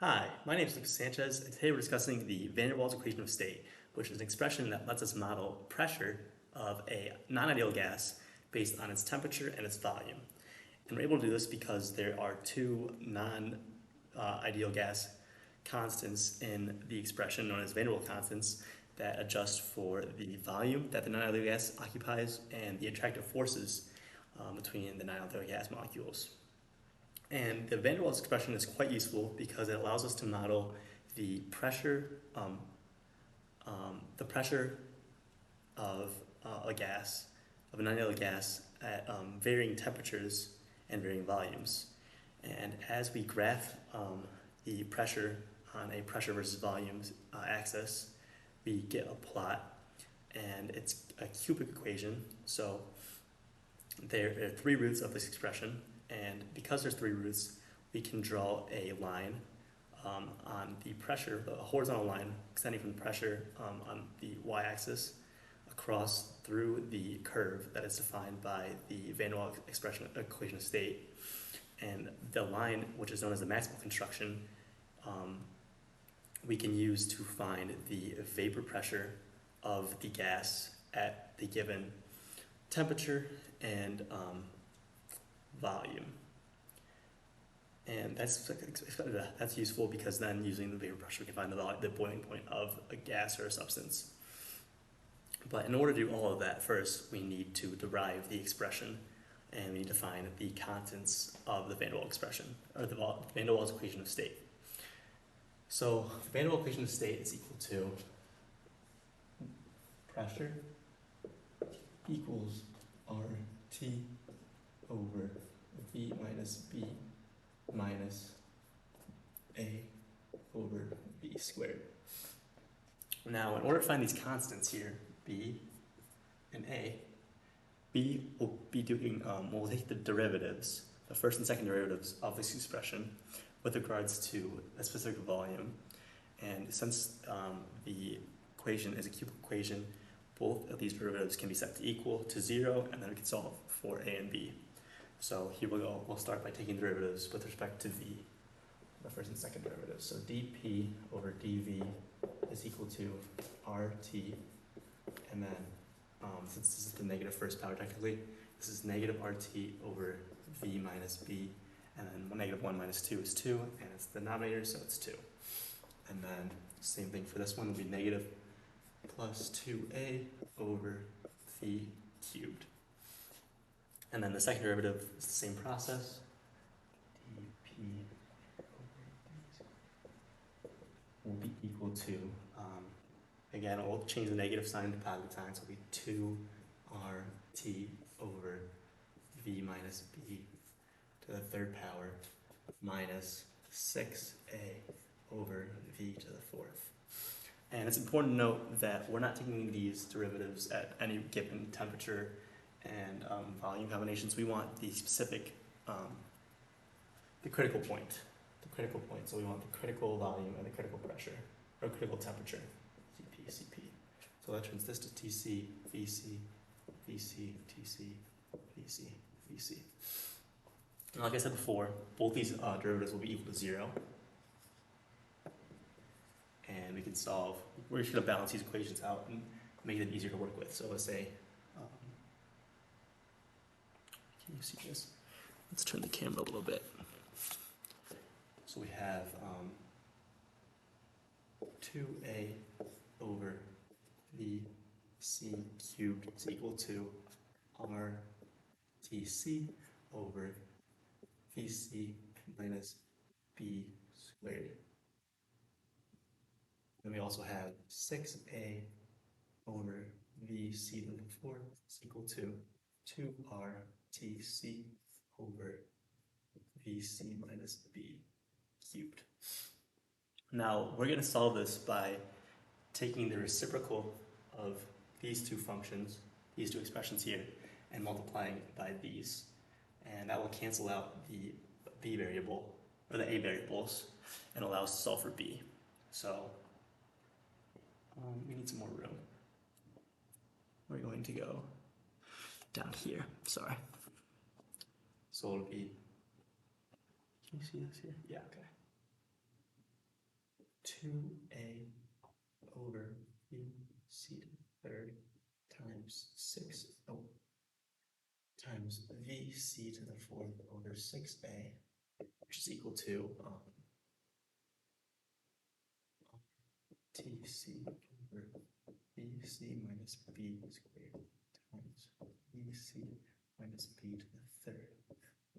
Hi, my name is Lucas Sanchez, and today we're discussing the van der Waals equation of state, which is an expression that lets us model pressure of a non-ideal gas based on its temperature and its volume. And we're able to do this because there are two non-ideal gas constants in the expression known as van der Waals constants that adjust for the volume that the non-ideal gas occupies and the attractive forces between the non-ideal gas molecules. And the van der Waals expression is quite useful because it allows us to model the pressure, of a gas, of a non-ideal gas at varying temperatures and varying volumes. And as we graph the pressure on a pressure versus volume axis, we get a plot, and it's a cubic equation. So there are three roots of this expression, and because there's three roots, we can draw a line on the pressure, a horizontal line extending from the pressure on the y-axis across through the curve that is defined by the van der Waals equation of state. And the line, which is known as the maximal construction, we can use to find the vapor pressure of the gas at the given temperature and volume. And that's useful because then using the vapor pressure we can find the boiling point of a gas or a substance. But in order to do all of that, first we need to derive the expression, and we need to find the constants of the van der Waals expression, or the van der Waals equation of state. So the van der Waals equation of state is equal to pressure equals RT over V minus B minus A over B squared. Now, in order to find these constants here, B and A, B will be doing, we'll take the derivatives, the first and second derivatives of this expression with regards to a specific volume. And since the equation is a cubic equation, both of these derivatives can be set to equal to 0, and then we can solve for A and B. So here we'll go. We'll start by taking derivatives with respect to the first and second derivatives. So dP over dV is equal to RT, and then since this is the negative first power technically, this is negative RT over V minus B, and then negative 1 minus 2 is 2, and it's the denominator, so it's 2. And then same thing for this one will be negative plus 2A over V cubed. And then the second derivative is the same process. dP will be equal to, again, we'll change the negative sign to positive sign, so it'll be 2RT over V minus B to the third power minus 6A over V to the fourth. And it's important to note that we're not taking these derivatives at any given temperature and volume combinations. We want the specific, the critical point. So we want the critical volume and the critical pressure, or critical temperature, Cp, Cp. So that turns this to Tc, Vc, Vc, Tc, Vc, Vc. And like I said before, both these derivatives will be equal to 0. And we can solve, we're just going to balance these equations out and make it easier to work with. So let's say, can you see this? Let's turn the camera a little bit. So we have 2A over Vc cubed is equal to RTc over Vc minus B squared. Then we also have 6A over Vc to the fourth is equal to 2RTc over Vc minus B cubed. Now, we're going to solve this by taking the reciprocal of these two functions, these two expressions here, and multiplying by these. And that will cancel out the B variable, or the A variables, and allow us to solve for B. So, we need some more room. We're going to go down here, sorry. So it'll be, can you see this here? Yeah, okay. 2a over VC to the third times 6 times VC to the fourth over 6a, which is equal to TC over BC minus B squared times BC minus B to the third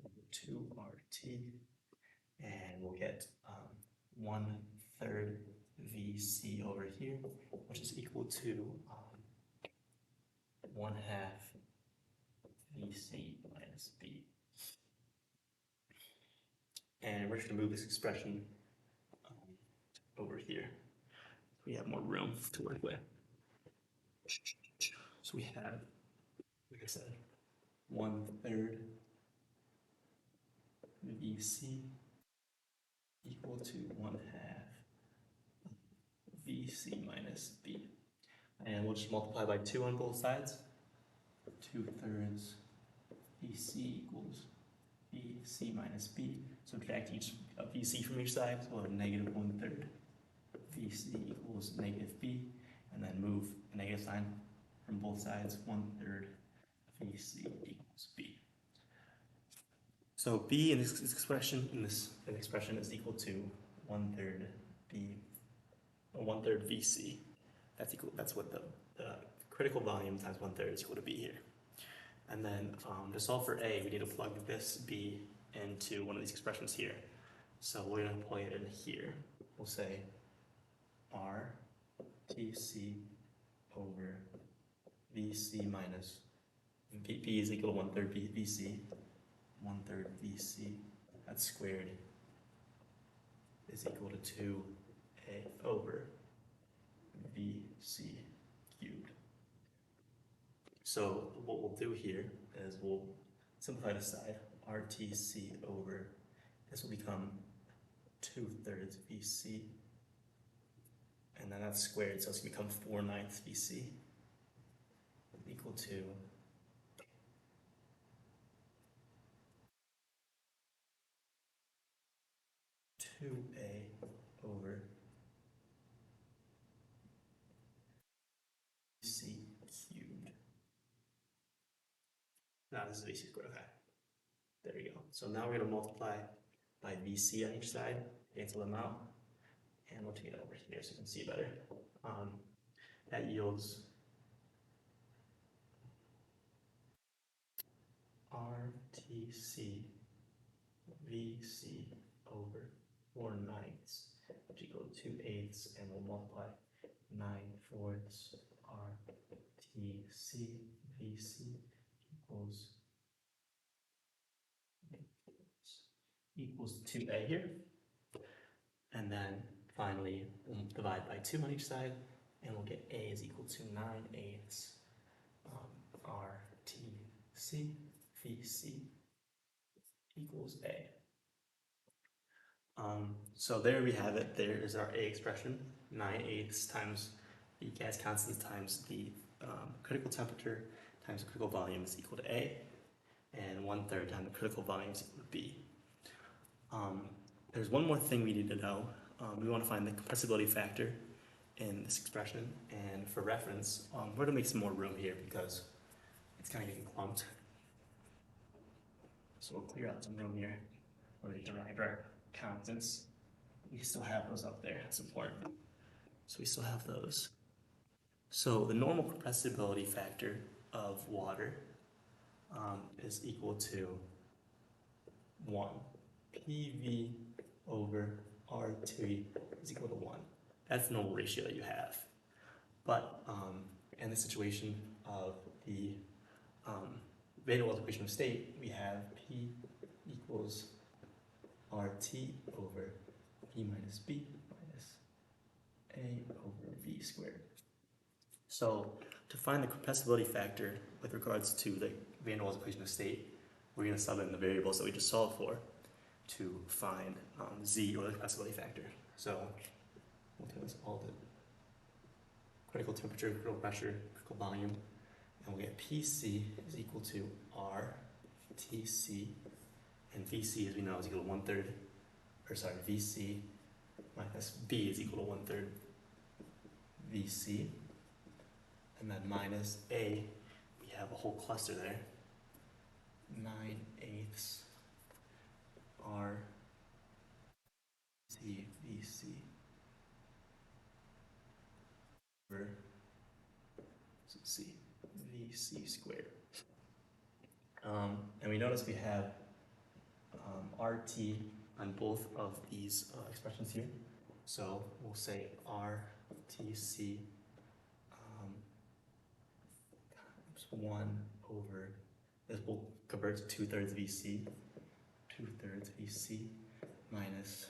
over 2RT, and we'll get 1/3 VC over here, which is equal to 1/2 VC minus B. And we're just going to move this expression over here. We have more room to work with. So we have, like I said, 1/3 VC equal to 1/2 VC minus B. And we'll just multiply by 2 on both sides. 2/3 VC equals VC minus B. Subtract each VC from each side, so we'll have negative 1/3 VC equals negative B, and then move a negative sign from both sides. 1/3 VC equals B. So B in this expression is equal to 1/3 B, or 1/3 VC. That's what the critical volume times 1/3 is equal to B here. And then to solve for A, we need to plug this B into one of these expressions here. So we're going to plug it in here. We'll say RTC over VC minus B is equal to 1/3 VC. 1/3 VC, that's squared, is equal to 2A over VC cubed. So what we'll do here is we'll simplify this side. RTC over, this will become 2/3 VC, and then that's squared, so it's going to become 4/9 VC equal to 2A over VC cubed. Now this is VC squared, okay. There we go. So now we're going to multiply by VC on each side, cancel them out, and we'll take it over here so you can see better. That yields RTC VC over 4/9, which equals 2/8, and we'll multiply 9/4 RTC VC equals 2A here. And then finally, we'll divide by 2 on each side, and we'll get A is equal to 9/8 RTC VC equals A. So there we have it. There is our A expression, 9/8 times the gas constant times the critical temperature times the critical volume is equal to A, and 1/3 times the critical volume is equal to B. There's one more thing we need to know. We want to find the compressibility factor in this expression, and for reference, we're going to make some more room here because it's kind of getting clumped. So we'll clear out some room here where we derive our constants. We still have those up there, that's important. So we still have those. So the normal compressibility factor of water is equal to 1. PV over RT is equal to 1. That's the normal ratio that you have. But in the situation of the van der Waals equation of state, we have P equals RT over P minus B minus A over V squared. So to find the compressibility factor with regards to the van der Waals equation of state, we're going to sub in the variables that we just solved for to find Z, or the compressibility factor. So we'll tell us all the critical temperature, critical pressure, critical volume, and we'll get PC is equal to RTC, and VC, as we know, is equal to VC minus B is equal to 1/3 VC. And then minus A, we have a whole cluster there. 9/8 R C VC over C VC squared. And we notice we have RT on both of these expressions here. So we'll say RTC 1 over, this will convert to 2/3 VC, 2/3 VC minus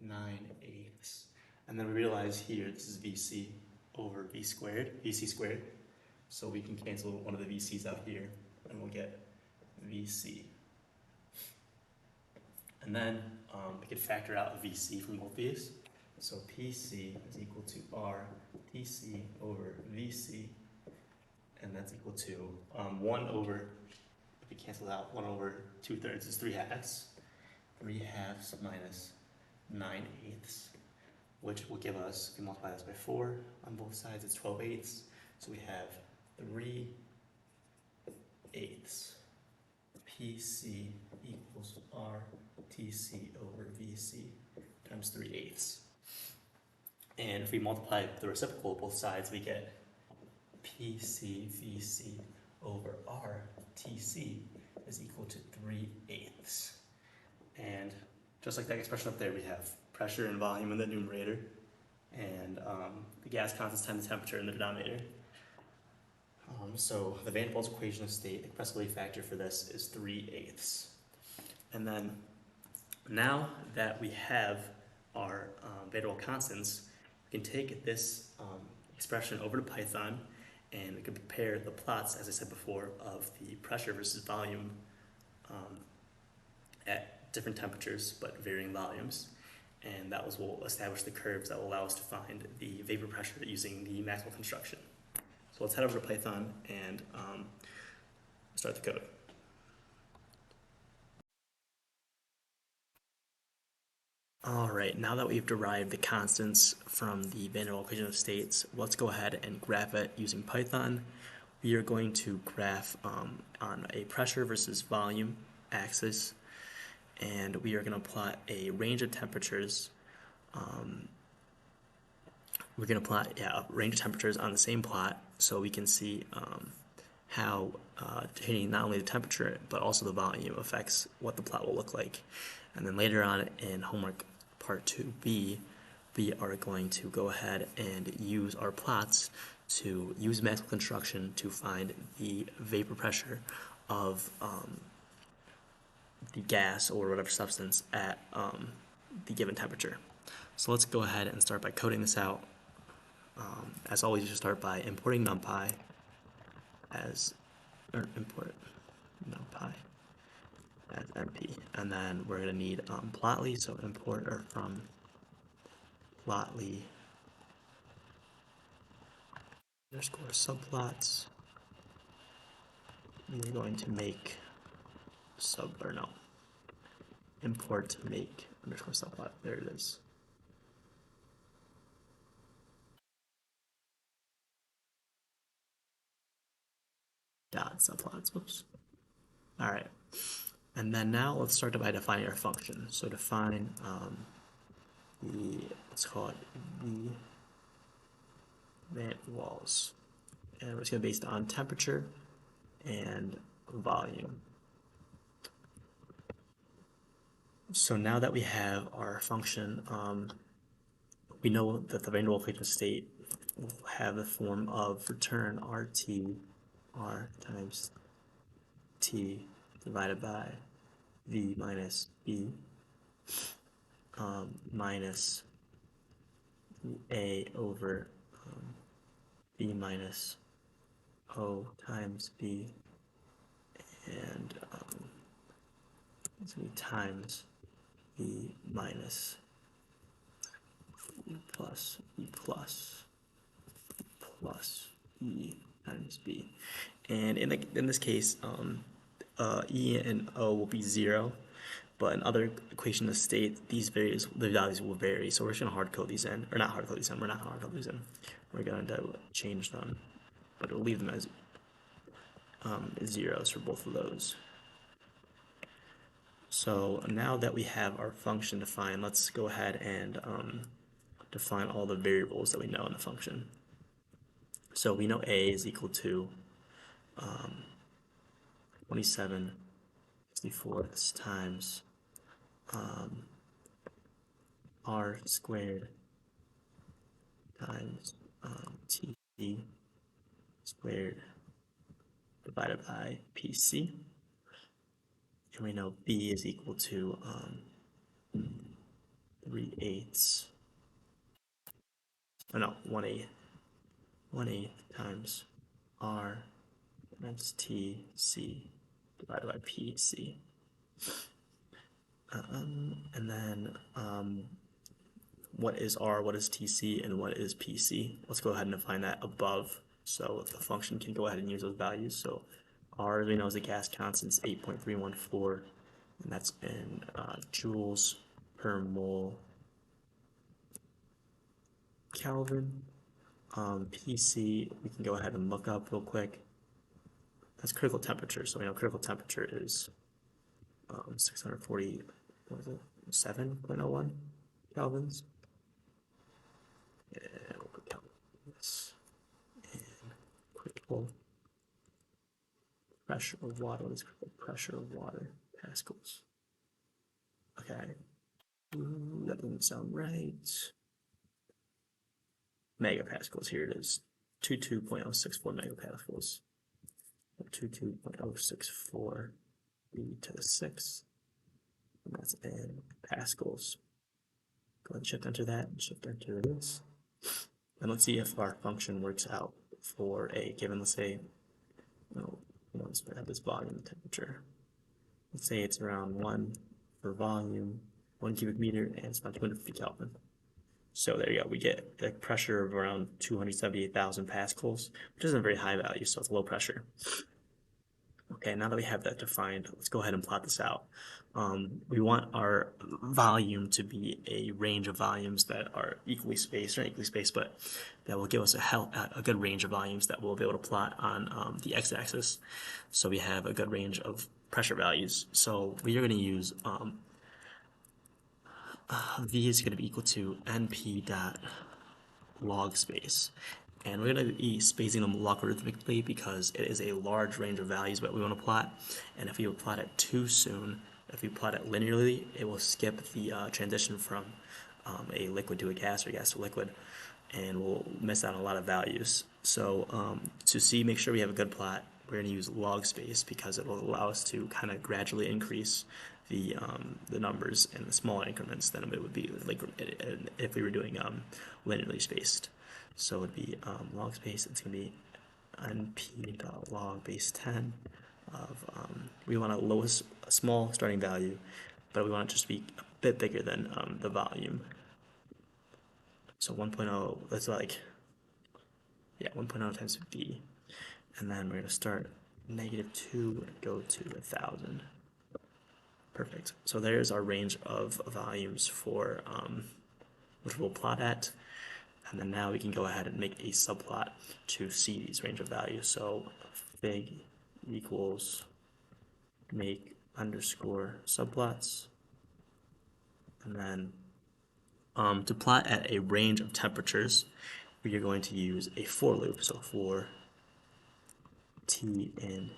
9/8. And then we realize here this is VC over VC squared. So we can cancel one of the VC's out here and we'll get VC. And then we could factor out VC from both these. So PC is equal to RTC over VC, and that's equal to 1 over, if we cancel out, 1 over 2/3 is 3/2. 3/2 minus 9/8, which will give us, if we multiply this by 4 on both sides, it's 12/8. So we have 3/8. PC equals RTC over VC times 3/8. And if we multiply the reciprocal of both sides, we get PC VC over RTC is equal to 3/8. And just like that expression up there, we have pressure and volume in the numerator, and the gas constant times the temperature in the denominator. So the van der Waals equation of state, the compressibility factor for this is 3/8. And then now that we have our van der Waals constants, we can take this expression over to Python, and we can prepare the plots, as I said before, of the pressure versus volume at different temperatures but varying volumes. And that will establish the curves that will allow us to find the vapor pressure using the Maxwell construction. So let's head over to Python and start the code. All right, now that we've derived the constants from the van der Waals equation of states, let's go ahead and graph it using Python. We are going to graph on a pressure versus volume axis, and we are going to plot a range of temperatures. We're going to plot a range of temperatures on the same plot, so we can see how changing not only the temperature but also the volume affects what the plot will look like. And then later on in homework part 2B, we are going to go ahead and use our plots to use Maxwell construction to find the vapor pressure of the gas or whatever substance at the given temperature. So let's go ahead and start by coding this out. As always, you should start by importing NumPy import NumPy as NP, and then we're going to need Plotly, so import from Plotly underscore subplots. We're going to make import make underscore subplot. There it is. Dot subplots. Whoops. All right. And then now let's start by defining our function. So define let's call it the van der Waals. And we're just going to base it on temperature and volume. So now that we have our function, we know that the van der Waals equation of state will have the form of return RT, R times T divided by V minus B minus A over B minus O times B, and it's going to be times B minus E plus E plus E times B. And in this case, E and O will be 0, But in other equation of state, the values will vary. So we're just gonna hard code these in, or not hard code these in. We're not gonna hard code these in. We're going to change them, but we'll leave them as zeros for both of those. So now that we have our function defined, let's go ahead and define all the variables that we know in the function. So we know a is equal to 27/64 times r squared times t squared divided by pc. And we know b is equal to 3/8. Oh no, 1/8 times r times tc divided by pc. And then what is r, what is tc, and what is pc? Let's go ahead and define that above so the function can go ahead and use those values. So r, as we know, is the gas constant, is 8.314, and that's in joules per mole Kelvin. PC, we can go ahead and look up real quick. That's critical temperature. So we know critical temperature is 640, what is it, 7.01 kelvins. And we'll put kelvins. And critical pressure of water. What is critical pressure of water? Pascals. Okay. Ooh, that doesn't sound right. Megapascals. Here it is. 22.064 megapascals. 22.064 e to the 6. And that's in pascals. Go ahead and shift enter that and shift enter this. And let's see if our function works out for a given, let's say, let's have this volume temperature. Let's say it's around 1 for volume, 1 cubic meter, and it's about 250 Kelvin. So there you go. We get a pressure of around 278,000 pascals, which isn't a very high value, so it's low pressure. Okay, now that we have that defined, let's go ahead and plot this out. We want our volume to be a range of volumes that are equally spaced, or not equally spaced, but that will give us a good range of volumes that we'll be able to plot on the x-axis. So we have a good range of pressure values. So we are going to use V is going to be equal to NP dot log space. And we're going to be spacing them logarithmically because it is a large range of values that we want to plot. And if we plot it too soon, if we plot it linearly, it will skip the transition from a liquid to a gas or gas to liquid, and we'll miss out on a lot of values. So to make sure we have a good plot, we're going to use log space because it will allow us to kind of gradually increase the numbers in the smaller increments than it would be like if we were doing linearly spaced. So it would be log space. It's going to be np.log base 10 of we want a small starting value, but we want it just to be a bit bigger than the volume. So 1.0, that's like, yeah, 1.0 times v. And then we're going to start -2 and go to 1,000. Perfect. So there's our range of values for which we'll plot at. And then now we can go ahead and make a subplot to see these range of values. So fig equals make underscore subplots. And then to plot at a range of temperatures, we are going to use a for loop. So for t in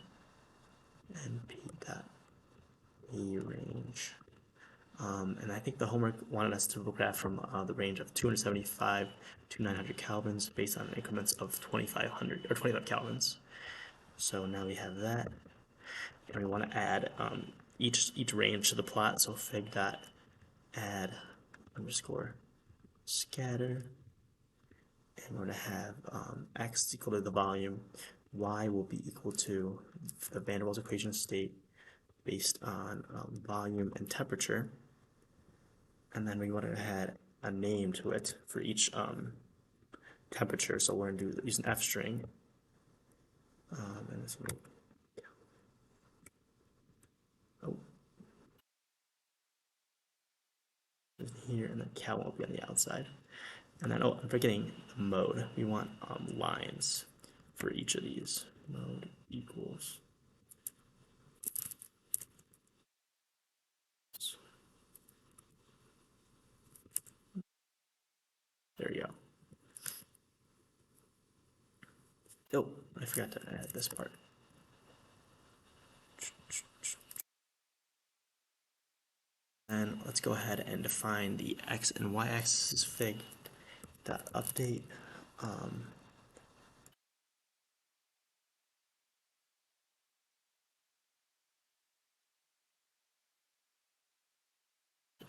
np dot a range. And I think the homework wanted us to graph from the range of 275 to 900 kelvins based on increments of 2,500 or 25 kelvins. So now we have that, and we want to add each range to the plot. So fig dot add underscore scatter, and we're going to have x equal to the volume, y will be equal to the van der Waals equation of state based on volume and temperature. And then we want to add a name to it for each temperature. So we're going to use an F string. And this one, here, and then Kelvin will be on the outside. And then, oh, I'm forgetting the mode. We want lines for each of these. Mode equals. There we go. Oh, I forgot to add this part. And let's go ahead and define the x and y axis fig dot update.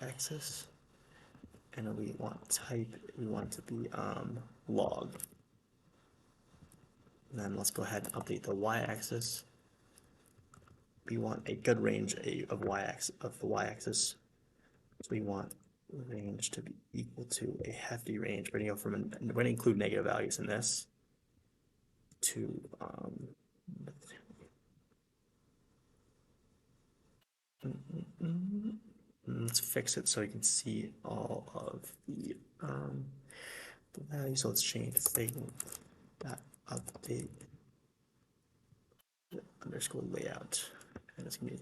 Axis, and we want type, we want to be log. And then let's go ahead and update the y-axis. We want a good range of the y-axis. So we want range to be equal to a hefty range. We're gonna go from we're gonna include negative values in this to let's fix it so you can see all of the values. So let's change thing that update underscore layout, and it's gonna be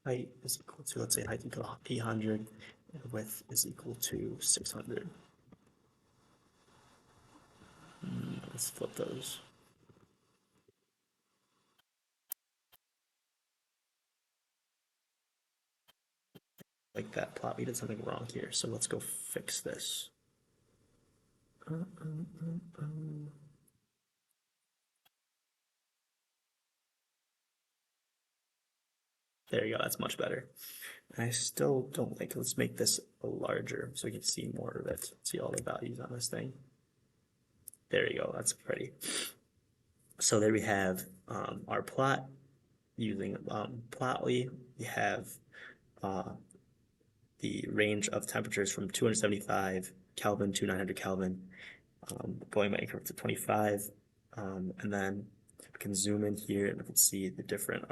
height is equal to, let's say height equal to 800 and width is equal to 600. Let's flip those. Like that plot, we did something wrong here, so let's go fix this. There you go, that's much better. I still don't like, let's make this larger so we can see more of it, see all the values on this thing. There you go, that's pretty. So there we have our plot using Plotly. We have the range of temperatures from 275 Kelvin to 900 Kelvin, going by increments of 25. And then we can zoom in here and we can see the different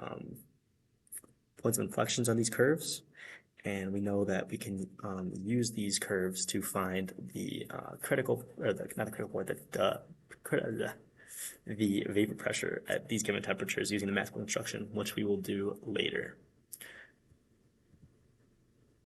points of inflections on these curves. And we know that we can use these curves to find the critical, or not the critical point, the vapor pressure at these given temperatures using the mathematical construction, which we will do later.